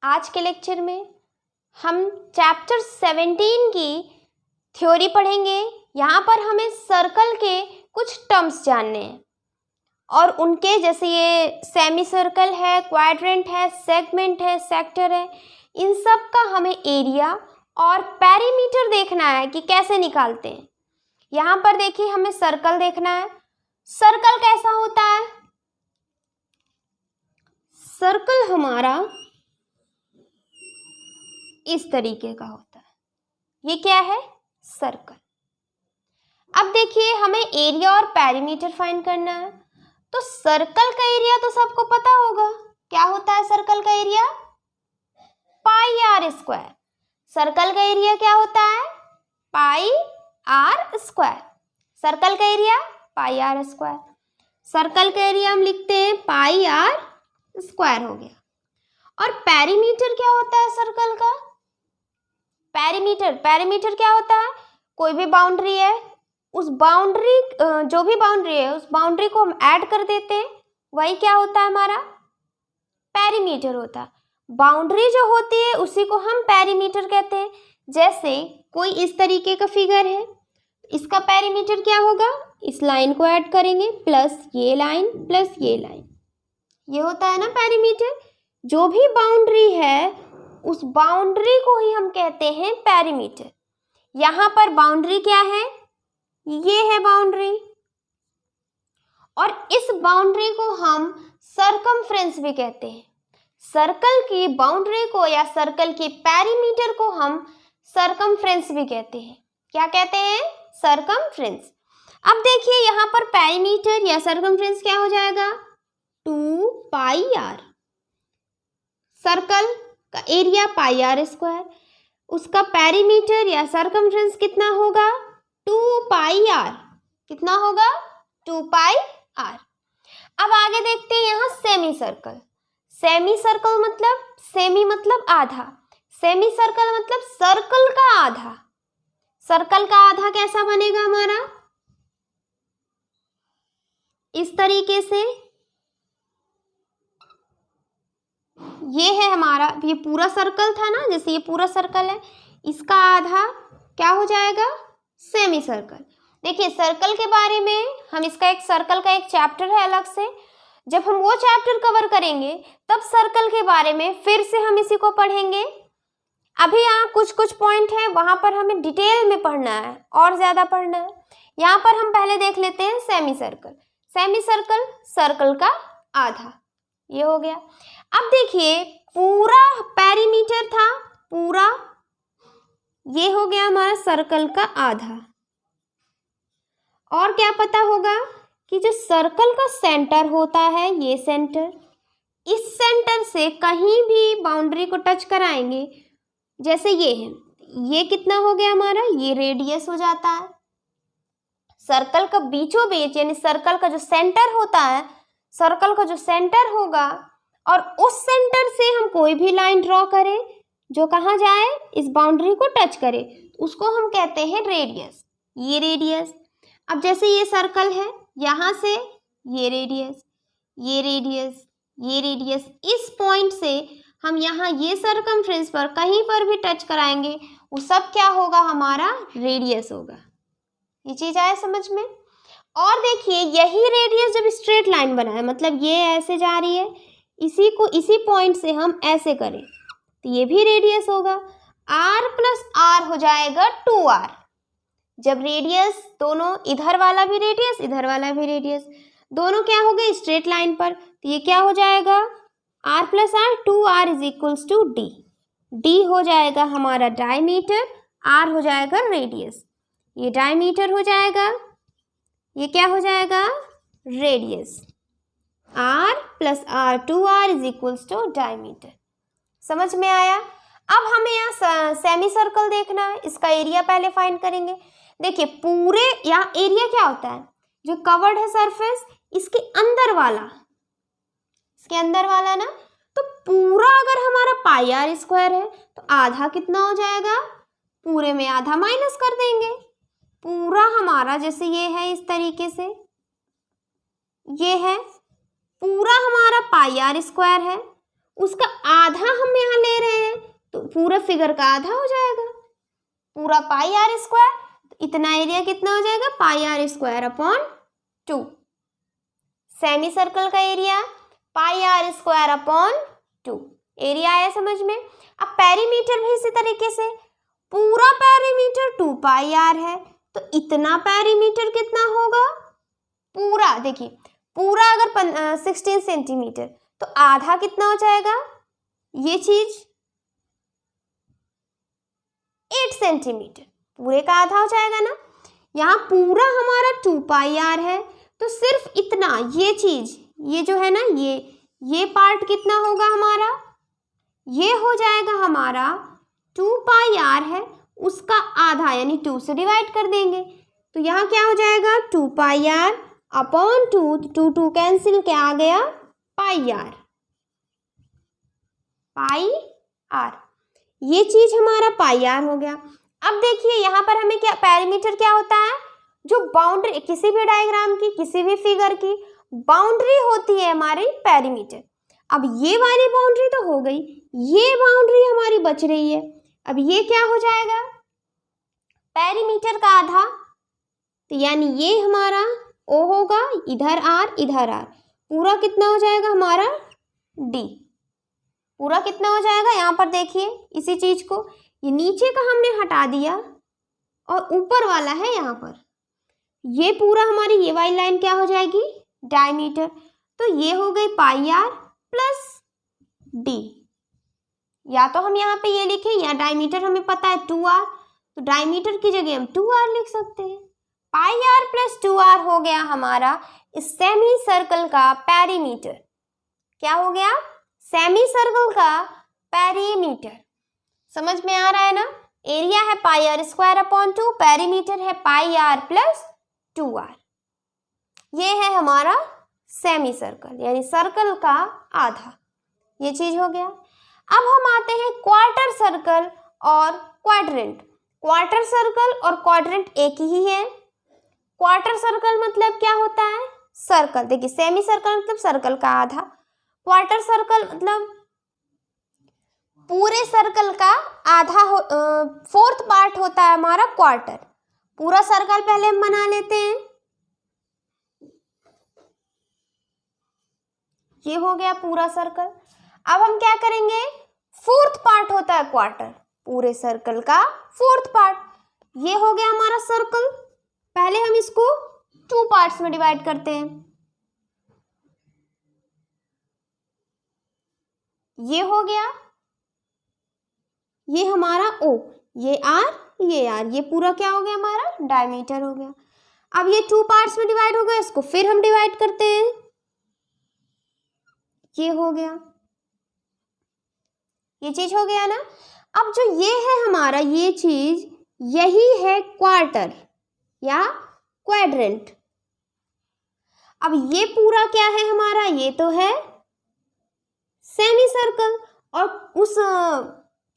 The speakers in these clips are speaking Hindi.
आज के लेक्चर में हम चैप्टर 17 की थ्योरी पढ़ेंगे। यहाँ पर हमें सर्कल के कुछ टर्म्स जानने हैं और उनके जैसे ये सेमी सर्कल है, क्वाड्रेंट है, सेगमेंट है, सेक्टर है, इन सब का हमें एरिया और पेरीमीटर देखना है कि कैसे निकालते हैं। यहाँ पर देखिए हमें सर्कल देखना है। सर्कल कैसा होता है? सर्कल हमारा इस तरीके का होता है। ये क्या है? सर्कल। अब देखिए हमें एरिया और पेरीमीटर फाइंड करना है। तो सर्कल का एरिया तो सबको पता होगा। क्या होता है सर्कल का area? Pi are square. Circle का एरिया क्या होता है? Pi are square. सर्कल का area pi are square. Circle का एरिया हम लिखते हैं पाई आर स्क्वायर हो गया। और पेरीमीटर क्या होता है सर्कल का? पेरीमीटर क्या होता है? कोई भी बाउंड्री है, उस बाउंड्री जो भी बाउंड्री है उस बाउंड्री को हम ऐड कर देते हैं, वही क्या होता है हमारा? पेरीमीटर होता है। बाउंड्री जो होती है उसी को हम पेरीमीटर कहते हैं। जैसे कोई इस तरीके का फिगर है, इसका पेरीमीटर क्या होगा? इस लाइन को ऐड करेंगे प्लस ये लाइन प्लस ये लाइन, ये होता है ना पेरीमीटर। जो भी बाउंड्री है उस बाउंड्री को ही हम कहते हैं पेरीमीटर। यहाँ पर बाउंड्री क्या है? ये है बाउंड्री, और इस बाउंड्री को हम सर्कमफ्रेंस भी कहते हैं। सर्कल की बाउंड्री को या सर्कल के पेरीमीटर को हम सर्कमफ्रेंस भी कहते हैं। क्या कहते हैं? सर्कमफ्रेंस। अब देखिए यहाँ पर पेरीमीटर या सर्कमफ्रेंस क्या हो जाएगा? 2 पाई आर। सर्कल का एरिया पाई आर स्क्वायर, उसका पेरीमीटर या सर्कमफ्रेंस कितना होगा? 2 पाई आर। कितना होगा? 2 पाई आर। अब आगे देखते हैं यहाँ सेमी सर्कल। सेमी सर्कल मतलब, सेमी मतलब आधा, सेमी सर्कल मतलब सर्कल का आधा। सर्कल का आधा कैसा बनेगा हमारा? इस तरीके से। ये है हमारा, ये पूरा सर्कल था ना, जैसे ये पूरा सर्कल है, इसका आधा क्या हो जाएगा? Semi circle. देखिए सर्कल के बारे में हम इसका एक सर्कल का एक चैप्टर है अलग से, जब हम वो चैप्टर कवर करेंगे तब सर्कल के बारे में फिर से हम इसी को पढ़ेंगे। अभी यहाँ कुछ पॉइंट है वहाँ पर हमें डिटेल में पढ़ना है और ज़्यादा पढ़ना है। यहाँ पर हम पहले देख लेते हैं semi circle. Semi circle circle का आधा, ये हो गया। अब देखिए पूरा पेरीमीटर था, पूरा ये हो गया हमारा सर्कल का आधा। और क्या पता होगा कि जो सर्कल का सेंटर होता है, ये सेंटर, इस सेंटर से कहीं भी बाउंड्री को टच कराएंगे, जैसे ये है, ये कितना हो गया हमारा? ये रेडियस हो जाता है। सर्कल का बीचों बीच यानी सर्कल का जो सेंटर होता है, सर्कल का जो सेंटर होगा और उस सेंटर से हम कोई भी लाइन ड्रॉ करें जो कहाँ जाए? इस बाउंड्री को टच करे, उसको हम कहते हैं रेडियस। ये रेडियस। अब जैसे ये सर्कल है, यहाँ से ये रेडियस, ये रेडियस, ये रेडियस, इस पॉइंट से हम यहाँ ये सर्कमफ्रेंस पर कहीं पर भी टच कराएंगे, वो सब क्या होगा? हमारा रेडियस होगा। ये चीज़ आया समझ में? और देखिए यही रेडियस जब स्ट्रेट लाइन बनाए, मतलब ये ऐसे जा रही है, इसी को इसी पॉइंट से हम ऐसे करें तो ये भी रेडियस होगा। r प्लस आर हो जाएगा 2r। जब रेडियस दोनों, इधर वाला भी रेडियस इधर वाला भी रेडियस, दोनों क्या हो गए? स्ट्रेट लाइन पर, तो ये क्या हो जाएगा? r plus R, 2r is equals to d। d हो जाएगा हमारा डायमीटर, r हो जाएगा रेडियस। ये डायमीटर हो जाएगा, ये क्या हो जाएगा? Radius. r plus R, 2r is equals to diameter. समझ में आया? अब हमें यहाँ सेमी सर्कल देखना है, इसका एरिया पहले फाइंड करेंगे। देखिए पूरे यहाँ एरिया क्या होता है? जो कवर्ड है सरफेस, इसके अंदर वाला, इसके अंदर वाला ना, तो पूरा अगर हमारा पाई आर स्क्वायर है तो आधा कितना हो जाएगा? पूरे में आधा माइनस कर देंगे। पूरा हमारा जैसे ये है इस तरीके से, ये है पूरा हमारा पाई आर स्क्वायर है, उसका आधा हम यहाँ ले रहे हैं तो पूरा फिगर का आधा हो जाएगा, पूरा पाई आर स्क्वायर। इतना एरिया कितना हो जाएगा, pi are square upon 2। Semi circle का area pi are square upon 2। Area आया समझ में। अब पेरीमीटर भी इसी तरीके से, पूरा पेरीमीटर 2 पाई आर है तो इतना पेरीमीटर कितना होगा, पूरा देखिए, पूरा अगर 16 सेंटीमीटर तो आधा कितना हो जाएगा, ये चीज 8 सेंटीमीटर, पूरे का आधा हो जाएगा ना। यहाँ पूरा हमारा 2 पाई आर है तो सिर्फ इतना, ये चीज, ये जो है ना, ये पार्ट कितना होगा हमारा, ये हो जाएगा हमारा 2 पाई आर है, उसका आधा यानी 2 से डिवाइड कर देंगे तो यहाँ क्या हो जाएगा, 2 पाई आर अपॉन 2, 2 कैंसिल, क्या आ गया, पाई आर, पाई आर। ये चीज हमारा पाई आर हो गया। अब देखिए यहाँ पर हमें क्या, पेरीमीटर क्या होता है, जो बाउंड्री किसी भी डायग्राम की, किसी भी फिगर की बाउंड्री होती है हमारी पेरीमीटर। अब ये वाली बाउंड्री तो हो गई, ये बाउंड्री हमारी बच रही है। अब ये क्या हो जाएगा, पेरीमीटर का आधा, तो यानी ये हमारा ओ होगा, इधर आर इधर आर, पूरा कितना हो जाएगा हमारा डी, पूरा कितना हो जाएगा। यहाँ पर देखिए इसी चीज को, ये नीचे का हमने हटा दिया और ऊपर वाला है यहाँ पर, ये पूरा हमारी ये वाली लाइन क्या हो जाएगी, डायमीटर। तो ये हो गई पाई आर प्लस डी, या तो हम यहाँ पे ये लिखें, या डायमीटर हमें पता है 2r, तो डायमीटर की जगह हम 2r लिख सकते हैं। पाई आर प्लस 2r हो गया हमारा इस सेमी सर्कल का पेरीमीटर। क्या हो गया, सेमी सर्कल का पेरीमीटर। समझ में आ रहा है ना। एरिया है pi are square upon 2, perimeter है पाई आर प्लस 2r। ये है हमारा सेमी सर्कल यानी सर्कल का आधा, ये चीज हो गया। अब हम आते हैं क्वार्टर सर्कल और क्वाड्रेंट। क्वार्टर सर्कल और क्वाड्रेंट एक ही है। क्वार्टर सर्कल मतलब क्या होता है, सर्कल, देखिए सेमी सर्कल मतलब सर्कल का आधा, क्वार्टर सर्कल मतलब पूरे सर्कल का आधा, फोर्थ पार्ट होता है हमारा क्वार्टर। पूरा सर्कल पहले हम बना लेते हैं, ये हो गया पूरा सर्कल। अब हम क्या करेंगे, फोर्थ पार्ट होता है क्वार्टर, पूरे सर्कल का फोर्थ पार्ट, ये हो गया हमारा सर्कल। पहले हम इसको 2 पार्ट्स में डिवाइड करते हैं, ये हो गया, ये हमारा O, ये R, ये R, ये पूरा क्या हो गया हमारा डायमीटर हो गया। अब ये 2 पार्ट्स में डिवाइड हो गया, इसको फिर हम डिवाइड करते हैं, ये हो गया, ये चीज हो गया ना। अब जो ये है हमारा, ये चीज यही है क्वार्टर या क्वाड्रेंट। अब ये पूरा क्या है हमारा, ये तो है सेमी सर्कल, और उस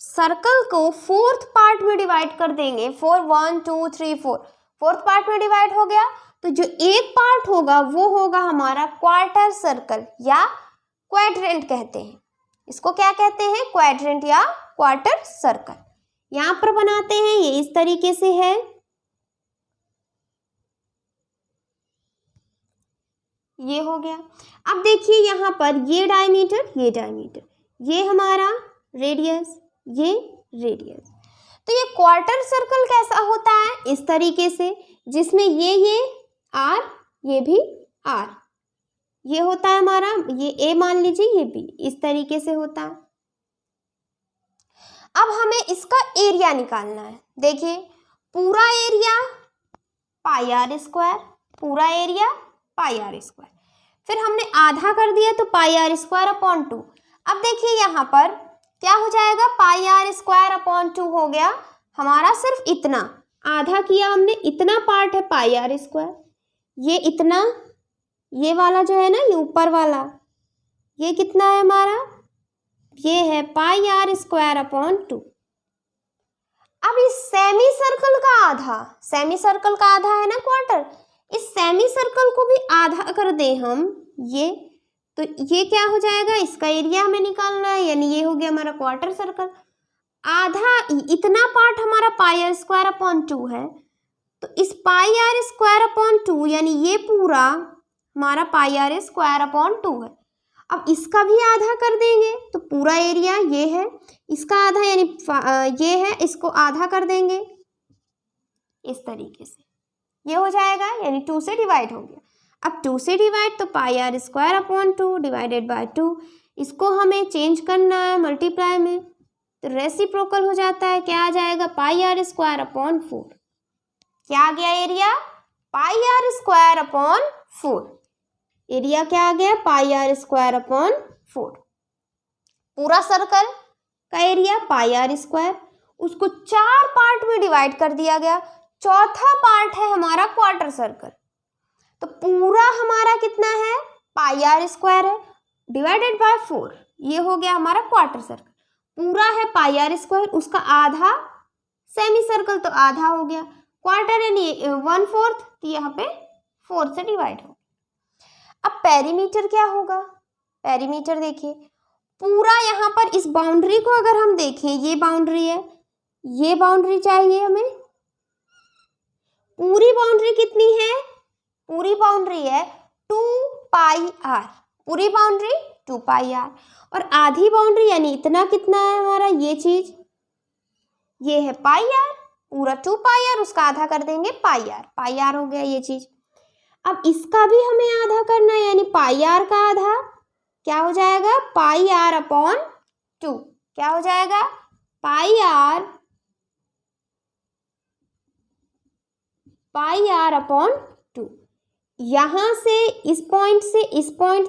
सर्कल को फोर्थ पार्ट में डिवाइड कर देंगे, 4 1 2 3 4, फोर्थ पार्ट में डिवाइड हो गया, तो जो एक पार्ट होगा वो होगा हमारा क्वार्टर सर्कल या क्वाड्रेंट कहते हैं। इसको क्या कहते हैं, क्वाड्रेंट या क्वार्टर सर्कल। यहां पर बनाते हैं, ये इस तरीके से है, ये हो गया। अब देखिए यहाँ पर ये डायमीटर, ये डायमीटर, ये हमारा रेडियस, ये रेडियस। तो ये क्वार्टर सर्कल कैसा होता है, इस तरीके से, जिसमें ये आर, ये भी आर, ये होता है हमारा, ये ए मान लीजिए, ये बी, इस तरीके से होता है। अब हमें इसका एरिया निकालना है। देखिए पूरा एरिया पाई आर स्क्वायर, पूरा एरिया पाई आर स्क्वायर, फिर हमने आधा कर दिया तो पाई आर स्क्वायर अपॉन 2। अब देखिए यहाँ पर क्या हो जाएगा, पाई आर स्क्वायर अपॉन 2 हो गया हमारा, सिर्फ इतना आधा किया हमने, इतना पार्ट है पाई आर स्क्वायर, ये इतना, ये वाला जो है ना, ये ऊपर वाला, ये कितना है हमारा, ये है पाई आर स्क्वायर अपॉन 2। अब इस सेमी सर्कल का आधा, सेमी सर्कल का आधा है ना क्वार्टर, इस सेमी सर्कल को भी आधा कर दे हम, ये तो ये क्या हो जाएगा, इसका एरिया हमें निकालना है, यानी ये हो गया हमारा क्वार्टर सर्कल। आधा इतना पार्ट हमारा पाई आर स्क्वायर अपॉन 2 है, तो इस पाई आर स्क्वायर अपॉन 2 यानी ये पूरा हमारा पाई आर स्क्वायर अपॉन 2 है। अब इसका भी आधा कर देंगे तो पूरा एरिया ये है, इसका आधा यानी ये है, इसको आधा कर देंगे इस तरीके से, ये हो जाएगा, यानी 2 से डिवाइड हो गया। अब 2 से डिवाइड तो pi are square upon 2 divided by 2, इसको हमें चेंज करना है मल्टीप्लाई में, तो रेसिप्रोकल हो जाता है, क्या आ जाएगा, पाई आर स्क्वायर अपॉन 4। क्या आ गया area, pi are square upon 4। Area क्या आ गया, पाई आर स्क्वायर अपॉन 4। पूरा सर्कल का एरिया पाई आर स्क्वायर, उसको 4 पार्ट में डिवाइड कर दिया गया, चौथा पार्ट है हमारा क्वार्टर सर्कल, तो पूरा हमारा कितना है, पाई आर स्क्वायर है डिवाइडेड बाय 4, ये हो गया हमारा क्वार्टर सर्कल। पूरा है पाई आर स्क्वायर, उसका आधा सेमी सर्कल तो आधा हो गया, क्वार्टर यानी 1/4, तो यहाँ पे 4 से डिवाइड हो। अब पेरीमीटर क्या होगा, पेरीमीटर देखिए पूरा यहाँ पर इस बाउंड्री को अगर हम देखें, ये बाउंड्री है, ये बाउंड्री चाहिए हमें, पूरी बाउंड्री कितनी है, पूरी बाउंड्री है 2 पाई आर, पूरी बाउंड्री 2 पाई आर, और आधी बाउंड्री यानी इतना कितना है हमारा, ये चीज ये है पाई आर, पूरा 2 पाई आर, उसका आधा कर देंगे पाई आर हो गया ये चीज। अब इसका भी हमें आधा करना है, यानी पाई आर का आधा क्या हो जाएगा, पाई आर अपॉन 2, क्या हो जाएगा, पाई आर अपॉन 2। यहाँ से इस पॉइंट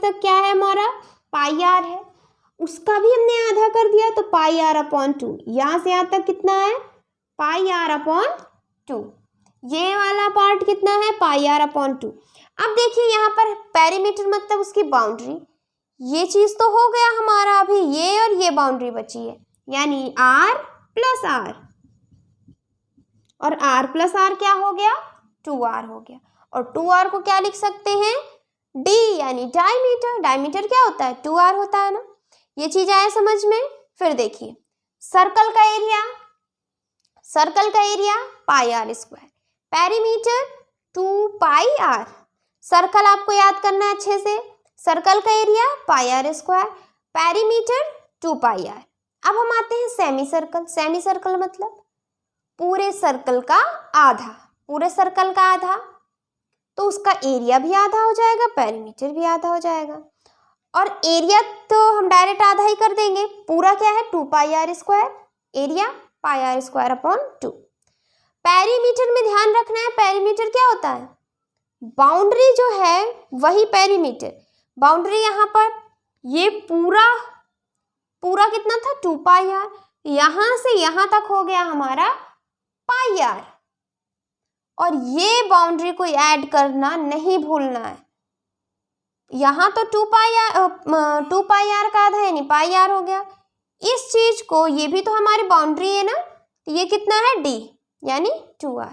तक क्या है हमारा, पाई आर है, उसका भी हमने आधा कर दिया, तो पाई आर अपॉन 2, यहाँ से यहाँ तक कितना है, पाई आर अपॉन 2, ये वाला पार्ट कितना है, पाई आर अपॉन 2। अब देखिए यहाँ पर पेरीमीटर मतलब उसकी बाउंड्री, ये चीज तो हो गया हमारा, अभी ये और ये बाउंड्री बची है, यानी r प्लस आर, और r प्लस आर क्या हो गया, 2r हो गया, और 2r को क्या लिख सकते हैं, d यानी डायमीटर, डायमीटर क्या होता है, 2r होता है ना, ये चीज आया समझ में। फिर देखिए सर्कल का area pi are square, perimeter 2 pi R, circle आपको याद करना है अच्छे से, सर्कल का area pi are square, perimeter 2 pi R. अब हम आते हैं सेमी सर्कल, सेमी सर्कल मतलब पूरे सर्कल का आधा, पूरे सर्कल का आधा, तो उसका एरिया भी आधा हो जाएगा, पेरीमीटर भी आधा हो जाएगा, और एरिया तो हम डायरेक्ट आधा ही कर देंगे, पूरा क्या है 2 pi are square, area pi are square upon 2। Perimeter में ध्यान रखना है, पेरीमीटर क्या होता है, बाउंड्री जो है वही पेरीमीटर, बाउंड्री यहाँ पर ये पूरा कितना था 2 पाई आर, यहाँ से यहाँ तक हो गया हमारा पाई आर, और ये बाउंड्री को ऐड करना नहीं भूलना है, यहाँ तो 2 पाई आर का आधा यानी पाई आर हो गया, इस चीज को, ये भी तो हमारी बाउंड्री है ना, तो ये कितना है d यानी 2r,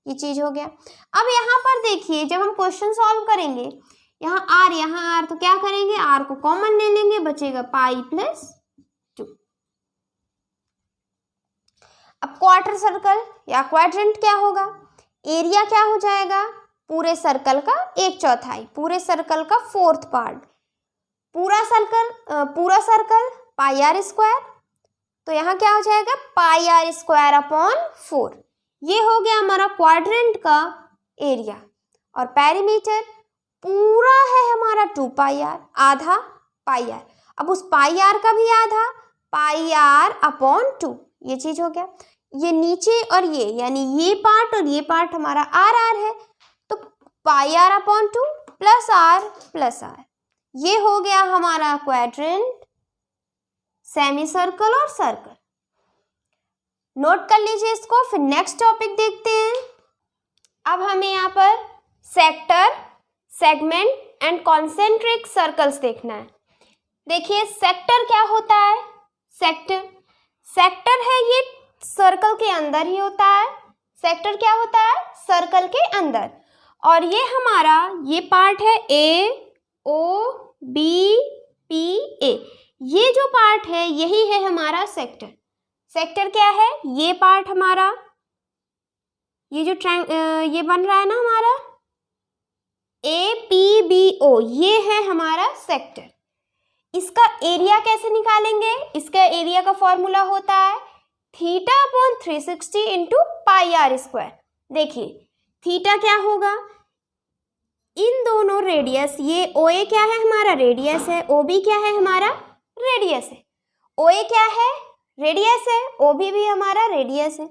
ये चीज हो गया। अब यहाँ पर देखिए जब हम क्वेश्चन सॉल्व करेंगे, यहाँ r तो क्या करेंगे, r को कॉमन ले लेंगे, बचेगा पाई प्लस 2। अब क्वार्टर सर्कल या क्वाड्रेंट क्या होगा, एरिया क्या हो जाएगा, पूरे सर्कल का 1/4, पूरे सर्कल का 4th पार्ट, पूरा सर्कल पाई आर स्क्वायर, तो यहाँ क्या हो जाएगा पाई आर स्क्वायर अपॉन 4, ये हो गया हमारा क्वाड्रेंट का एरिया। और पेरीमीटर पूरा है हमारा 2 पाई आर, आधा पाई आर, अब उस पाई आर का भी आधा पाई आर अपॉन 2, ये चीज हो गया। ये नीचे और ये यानी ये पार्ट और ये पार्ट हमारा आर आर है, तो pi are upon 2 plus are, ये हो गया हमारा क्वाड्रेंट, सेमी सर्कल और सर्कल। नोट कर लीजिए इसको, फिर नेक्स्ट टॉपिक देखते हैं। अब हमें यहाँ पर sector, segment and concentric circles देखना है। देखिए सेक्टर क्या होता है, सेक्टर है ये सर्कल के अंदर ही होता है, सेक्टर क्या होता है सर्कल के अंदर, और ये हमारा ये पार्ट है A O B P A, ये जो पार्ट है यही है हमारा सेक्टर। सेक्टर क्या है? ये पार्ट हमारा, ये जो ये बन रहा है ना हमारा ए पी बी ओ, ये है हमारा सेक्टर। इसका एरिया कैसे निकालेंगे? इसका एरिया का फॉर्मूला होता है theta upon 360 into pi are square. देखिए थीटा क्या होगा, इन दोनों रेडियस, ये ओ ए क्या है हमारा? रेडियस है। ओ बी क्या है हमारा? रेडियस है। ओ ए क्या है? रेडियस है। ओ बी भी हमारा रेडियस है।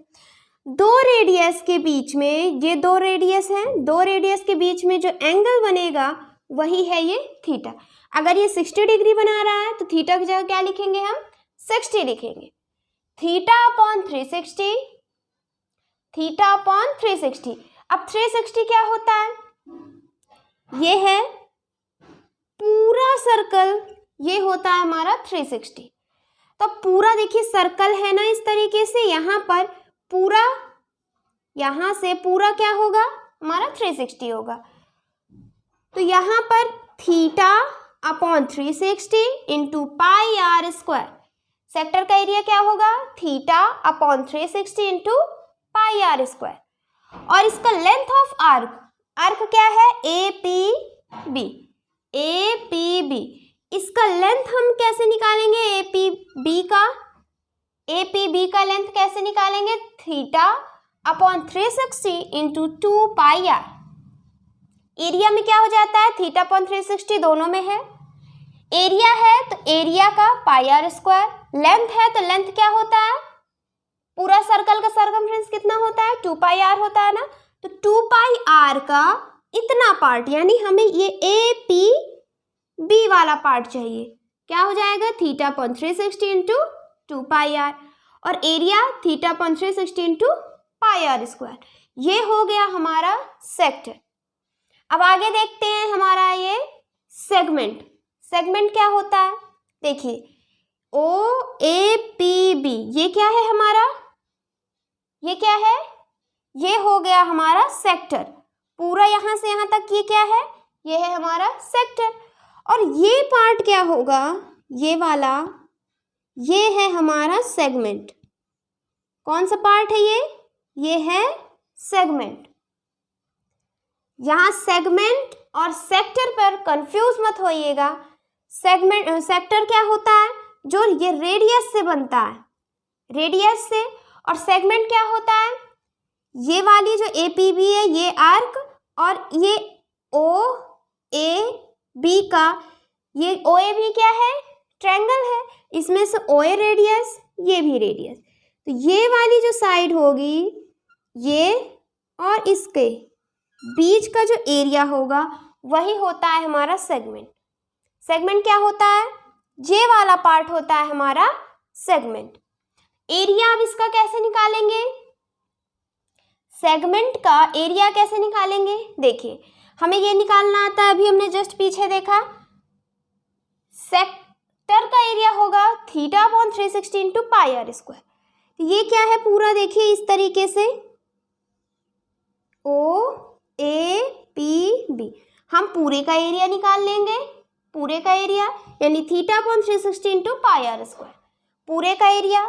दो रेडियस के बीच में, ये दो रेडियस हैं, दो रेडियस के बीच में जो एंगल बनेगा वही है ये थीटा। अगर ये 60 डिग्री बना रहा है तो थीटा की जगह क्या लिखेंगे हम? 60 लिखेंगे। Theta upon 360, theta upon 360। अब 360 क्या होता है? ये है पूरा सर्कल, ये होता है हमारा 360। तो पूरा देखिए सर्कल है ना, इस तरीके से यहाँ पर पूरा, यहाँ से पूरा क्या होगा हमारा? 360 होगा। तो यहाँ पर theta upon 360 into pi are square, sector का एरिया क्या होगा? Theta upon 360 into pi are square. और इसका लेंथ ऑफ आर्क, आर्क क्या है? A P B, A P B. इसका लेंथ हम कैसे निकालेंगे? ए पी बी का, ए पी बी का लेंथ कैसे निकालेंगे? Theta upon 360 into 2 pi R. Area में क्या हो जाता है? थीटा अपॉन 360 दोनों में है। एरिया है तो एरिया का पाई आर स्क्वायर, लेंथ है तो लेंथ क्या होता है? पूरा सर्कल का सर्कमफ्रेंस कितना होता है? 2 पाई आर होता है ना। तो 2 पाई आर का इतना पार्ट, यानी हमें ये ए पी बी वाला पार्ट चाहिए। क्या हो जाएगा? Theta upon 360 into 2 pi R, और area theta upon 360 into pi are square. ये हो गया हमारा सेक्टर। अब आगे देखते हैं हमारा ये सेगमेंट। सेगमेंट क्या होता है? देखिए ओ ए पी बी, ये क्या है हमारा? ये क्या है? ये हो गया हमारा सेक्टर। पूरा यहाँ से यहाँ तक ये क्या है? ये है हमारा सेक्टर। और ये पार्ट क्या होगा? ये वाला, ये है हमारा सेगमेंट। कौन सा पार्ट है ये? ये है सेगमेंट। यहाँ सेगमेंट और सेक्टर पर कंफ्यूज मत होइएगा। सेगमेंट, सेक्टर क्या होता है? जो ये रेडियस से बनता है, रेडियस से। और सेगमेंट क्या होता है? ये वाली जो ए पी बी है, ये आर्क, और ये ओ ए बी का, ये ओ ए बी क्या है? ट्रायंगल है। इसमें से ओ ए रेडियस, ये भी रेडियस। तो ये वाली जो साइड होगी, ये और इसके बीच का जो एरिया होगा वही होता है हमारा सेगमेंट। सेगमेंट क्या होता है? ये वाला पार्ट होता है हमारा सेगमेंट। एरिया अब इसका कैसे निकालेंगे? सेगमेंट का एरिया कैसे निकालेंगे? देखिए हमें ये निकालना आता है, अभी हमने जस्ट पीछे देखा। सेक्टर का एरिया होगा theta upon 360 into pi are square. ये क्या है पूरा? देखिए इस तरीके से ओ ए पी बी, हम पूरे का एरिया निकाल लेंगे। पूरे का एरिया यानी theta upon 360 into pi are square, पूरे का एरिया।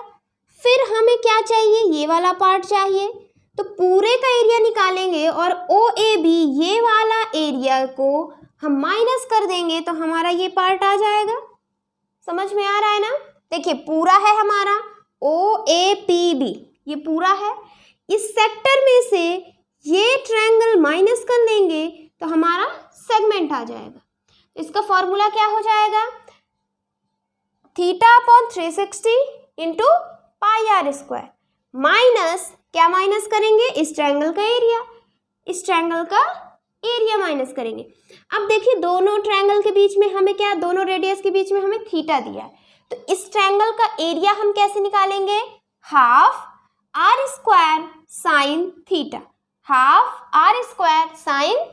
फिर हमें क्या चाहिए? ये वाला पार्ट चाहिए। तो पूरे का एरिया निकालेंगे और ओ ए बी, ये वाला एरिया को हम माइनस कर देंगे तो हमारा ये पार्ट आ जाएगा। समझ में आ रहा है ना? देखिए पूरा है हमारा ओ ए पी बी, ये पूरा है। इस सेक्टर में से ये ट्रायंगल माइनस कर लेंगे तो हमारा सेगमेंट आ जाएगा। इसका फॉर्मूला क्या हो जाएगा? Theta upon 360 into pi are square minus, क्या माइनस करेंगे? इस ट्रायंगल का एरिया, इस ट्रायंगल का एरिया माइनस करेंगे। अब देखिए दोनों ट्रायंगल के बीच में हमें क्या, दोनों रेडियस के बीच में हमें थीटा दिया है, तो इस ट्रायंगल का एरिया हम कैसे निकालेंगे? Half r square sine theta, half r square sine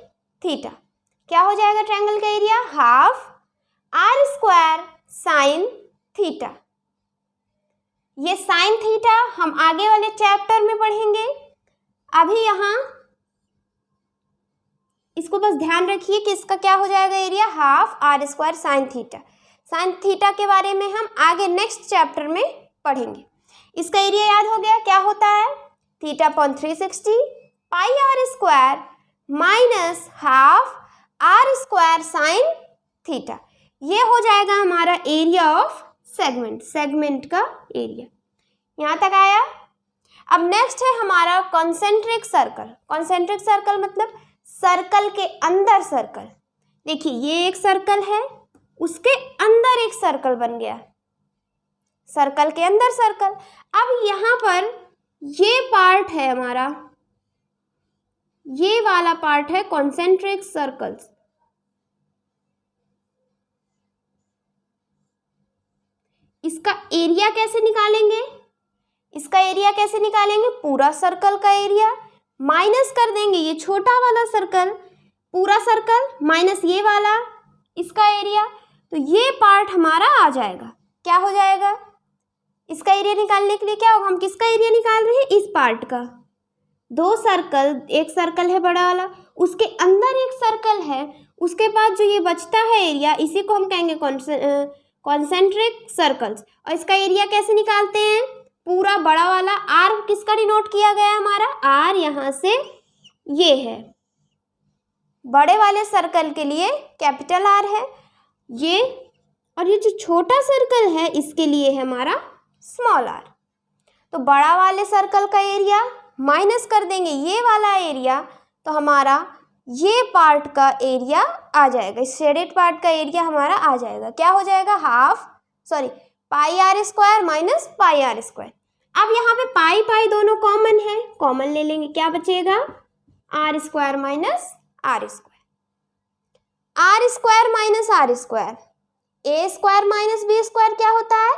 theta. क्या हो जाएगा ट्रायंगल का area? Half r square sine theta. ये साइन थीटा हम आगे वाले चैप्टर में पढ़ेंगे। अभी यहाँ इसको बस ध्यान रखिए कि इसका क्या हो जाएगा area, half r square sine theta. Sine theta के बारे में हम आगे नेक्स्ट चैप्टर में पढ़ेंगे। इसका एरिया याद हो गया, क्या होता है, theta upon 360 pi are square minus half r square sine theta. ये हो जाएगा हमारा एरिया ऑफ सेगमेंट, सेगमेंट का एरिया। यहाँ तक आया। अब नेक्स्ट है हमारा कॉन्सेंट्रिक सर्कल। कॉन्सेंट्रिक सर्कल मतलब सर्कल के अंदर सर्कल। देखिए ये एक सर्कल है, उसके अंदर एक सर्कल बन गया, सर्कल के अंदर सर्कल। अब यहाँ पर ये पार्ट है हमारा, ये वाला पार्ट है कॉन्सेंट्रिक सर्कल्स। इसका एरिया कैसे निकालेंगे, इसका एरिया कैसे निकालेंगे, पूरा सर्कल का एरिया माइनस कर देंगे ये छोटा वाला सर्कल, पूरा सर्कल माइनस ये वाला इसका एरिया, तो ये पार्ट हमारा आ जाएगा। क्या हो जाएगा, इसका एरिया निकालने के लिए क्या होगा, हम किसका एरिया निकाल रहे हैं, इस पार्ट का। दो सर्कल, एक सर्कल है बड़ा वाला, उसके अंदर एक सर्कल है, उसके बाद जो ये बचता है एरिया, इसी को हम कहेंगे कॉन्सेंट्रिक सर्कल्स। और इसका एरिया कैसे निकालते हैं, पूरा बड़ा वाला आर किसका डिनोट किया गया है हमारा, आर यहाँ से ये है, बड़े वाले सर्कल के लिए कैपिटल आर है ये, और ये जो छोटा सर्कल है इसके लिए है हमारा स्मॉल आर। तो बड़ा वाले सर्कल का एरिया माइनस कर देंगे ये वाला एरिया, तो हमारा ये पार्ट का एरिया आ जाएगा, इस शेडेड पार्ट का एरिया हमारा आ जाएगा। क्या हो जाएगा, pi are square minus pi are square. अब यहाँ पे पाई पाई दोनों कॉमन है, कॉमन ले लेंगे, क्या बचेगा, r square minus r square, r square minus r square, a square minus b square क्या होता है,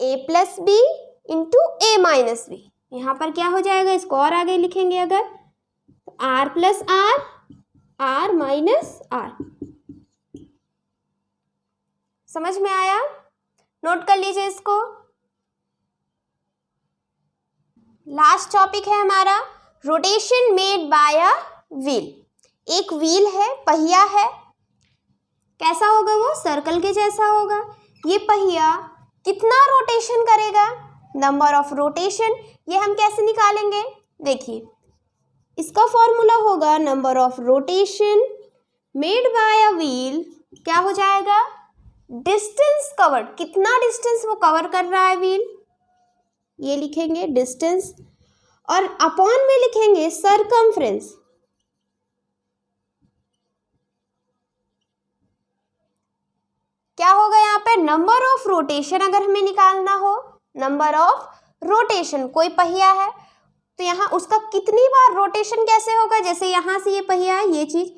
a plus b into a minus b. यहाँ पर क्या हो जाएगा, इसको और आगे लिखेंगे अगर, r plus r, r minus r. समझ में आया, नोट कर लीजिए इसको। लास्ट टॉपिक है हमारा rotation made by a wheel. एक व्हील है, पहिया है, कैसा होगा वो, सर्कल के जैसा होगा। ये पहिया कितना रोटेशन करेगा, नंबर ऑफ रोटेशन, ये हम कैसे निकालेंगे, देखिए इसका फॉर्मूला होगा number of rotation made by a wheel, क्या हो जाएगा, डिस्टेंस कवर्ड, कितना डिस्टेंस वो कवर कर रहा है व्हील, ये लिखेंगे डिस्टेंस, और अपॉन में लिखेंगे सरकमफ्रेंस। क्या होगा यहाँ पे, नंबर ऑफ रोटेशन अगर हमें निकालना हो, नंबर ऑफ रोटेशन, कोई पहिया है तो यहाँ उसका कितनी बार रोटेशन कैसे होगा, जैसे यहाँ से ये पहिया है, ये चीज़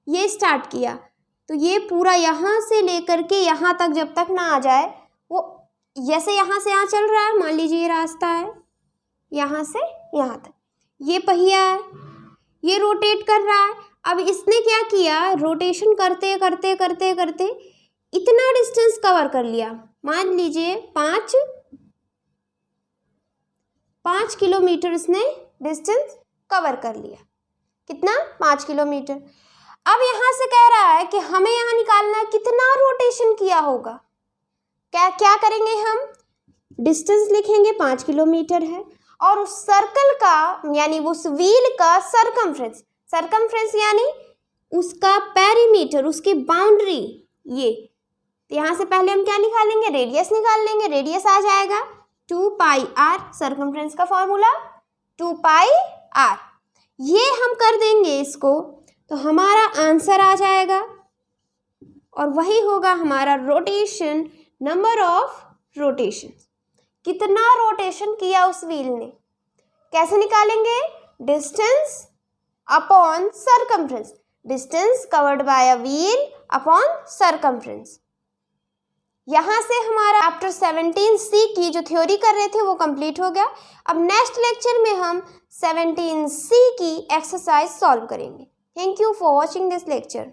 ये स्टार्ट किया, तो ये पूरा यहाँ से लेकर के यहाँ तक जब तक ना आ जाए, वो जैसे यहाँ से यहाँ चल रहा है, मान लीजिए ये रास्ता है, यहाँ से यहाँ तक ये पहिया है, ये रोटेट कर रहा है। अब इसने क्या किया, रोटेशन करते करते करते करते इतना डिस्टेंस कवर कर लिया, मान लीजिए 5 किलोमीटर इसने डिस्टेंस कवर कर लिया, कितना, 5 किलोमीटर। अब यहाँ से कह रहा है कि हमें यहाँ निकालना है कितना रोटेशन किया होगा। क्या करेंगे हम, डिस्टेंस लिखेंगे 5 किलोमीटर है, और उस सर्कल का यानी उस व्हील का सरकमफ्रेंस, सरकमफ्रेंस यानी उसका पेरीमीटर, उसकी बाउंड्री, ये तो यहाँ से पहले हम क्या निकालेंगे, रेडियस निकाल लेंगे, रेडियस आ जाएगा 2 पाई आर, सरकमफ्रेंस का फॉर्मूला 2 पाई आर, ये हम कर देंगे इसको, तो हमारा आंसर आ जाएगा, और वही होगा हमारा रोटेशन, नंबर ऑफ रोटेशन, कितना रोटेशन किया उस व्हील ने। कैसे निकालेंगे, distance upon circumference, distance covered by a wheel upon circumference. यहाँ से हमारा चैप्टर 17C की जो थ्योरी कर रहे थे वो कंप्लीट हो गया। अब नेक्स्ट लेक्चर में हम 17C की एक्सरसाइज सॉल्व करेंगे। Thank you for watching this lecture.